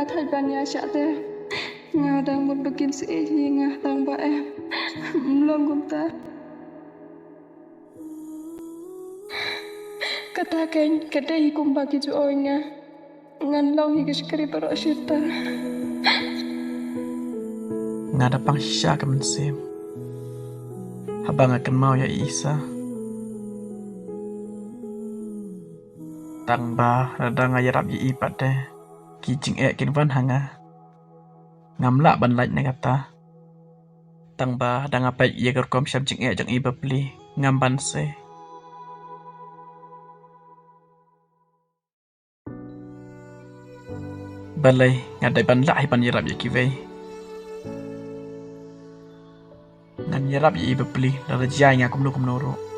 thay ban ya syak teh ngadang berbikin si ngah tang ba belum gunta kata ken kata hikum bagi ju oinga ngan long higis kri pero syita ngada pang shisha ka mensim habang akan mau ya Isa tang ba rada ngayarap yi ipat deh kijing kin van hanga ngamla ban lait ne kata tang ba dang apa ye ger kom syam jing jang iba pli ngamban se balai ngadai ban lai ban yarap ye kivei ngan yarap ye iba pli rada jai ngakum lu kum noro